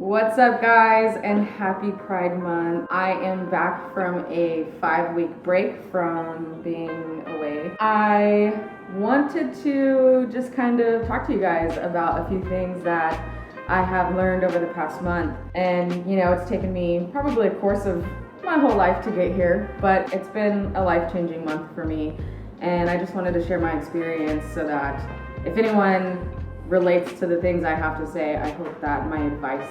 What's up, guys, and happy Pride Month. I am back from a 5-week break from being away. I wanted to just kind of talk to you guys about a few things that I have learned over the past month. And it's taken me probably a course of my whole life to get here, but it's been a life-changing month for me. And I just wanted to share my experience so that if anyone relates to the things I have to say, I hope that my advice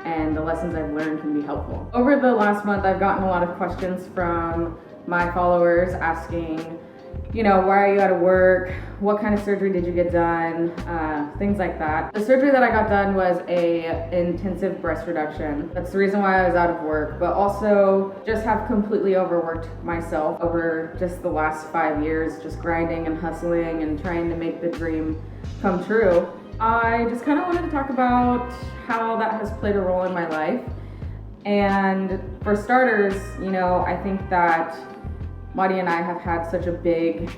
and the lessons I've learned can be helpful. Over the last month, I've gotten a lot of questions from my followers asking, why are you out of work? What kind of surgery did you get done? Things like that. The surgery that I got done was a intensive breast reduction. That's the reason why I was out of work, but also just have completely overworked myself over just the last 5 years, just grinding and hustling and trying to make the dream come true. I just kind of wanted to talk about how that has played a role in my life. And for starters, I think that Madi and I have had such a big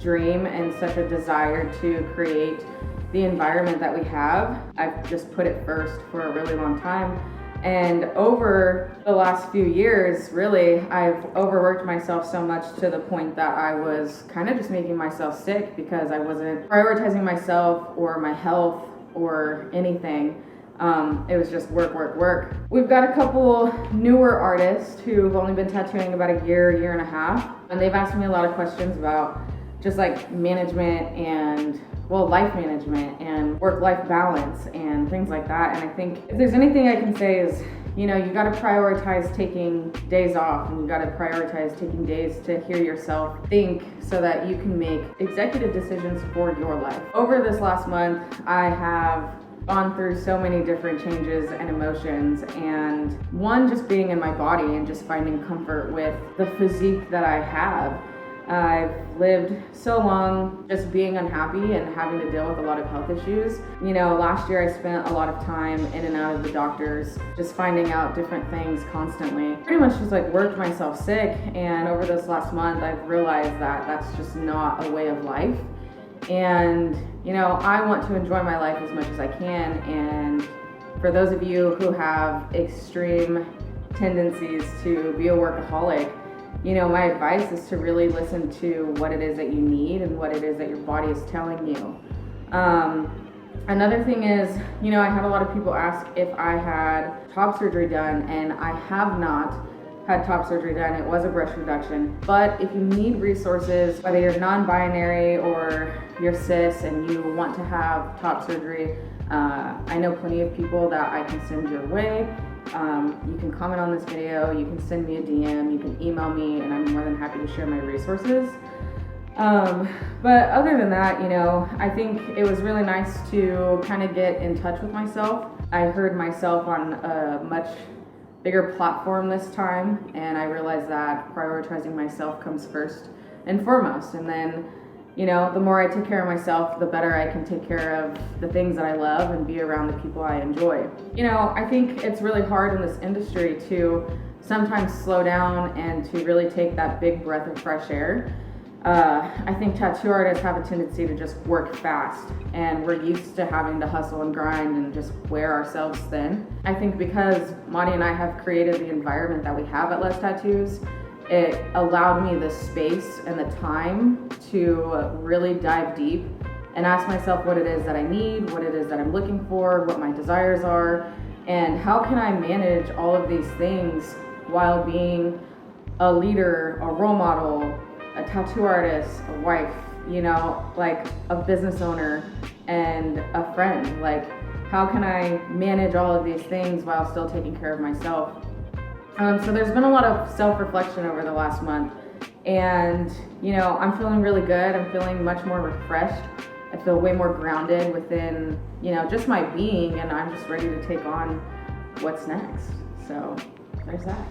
dream and such a desire to create the environment that we have. I've just put it first for a really long time. And over the last few years, really, I've overworked myself so much to the point that I was kind of just making myself sick because I wasn't prioritizing myself or my health or anything. It was just work, work, work. We've got a couple newer artists who've only been tattooing about a year and a half. And they've asked me a lot of questions about just like management and life management and work-life balance and things like that. And I think if there's anything I can say is, you gotta prioritize taking days off, and you gotta prioritize taking days to hear yourself think so that you can make executive decisions for your life. Over this last month, I have gone through so many different changes and emotions, and one, just being in my body and just finding comfort with the physique that I have. I've lived so long just being unhappy and having to deal with a lot of health issues. Last year I spent a lot of time in and out of the doctors, just finding out different things constantly. Pretty much just worked myself sick, and over this last month I've realized that that's just not a way of life. And I want to enjoy my life as much as I can, and for those of you who have extreme tendencies to be a workaholic, my advice is to really listen to what it is that you need and what it is that your body is telling you. Another thing is, I had a lot of people ask if I had top surgery done, and I have not had top surgery done. It was a breast reduction. But if you need resources, whether you're non-binary or you're cis and you want to have top surgery, I know plenty of people that I can send your way. You can comment on this video, you can send me a DM, you can email me, and I'm more than happy to share my resources. But other than that, I think it was really nice to kind of get in touch with myself. I heard myself on a much bigger platform this time, and I realized that prioritizing myself comes first and foremost. And then, the more I take care of myself, the better I can take care of the things that I love and be around the people I enjoy. I think it's really hard in this industry to sometimes slow down and to really take that big breath of fresh air. I think tattoo artists have a tendency to just work fast, and we're used to having to hustle and grind and just wear ourselves thin. I think because Madi and I have created the environment that we have at Less Tattoos, it allowed me the space and the time to really dive deep and ask myself what it is that I need, what it is that I'm looking for, what my desires are, and how can I manage all of these things while being a leader, a role model, a tattoo artist, a wife, a business owner and a friend. How can I manage all of these things while still taking care of myself? So there's been a lot of self-reflection over the last month, and I'm feeling really good. I'm feeling much more refreshed. I feel way more grounded within just my being, and I'm just ready to take on what's next. So there's that.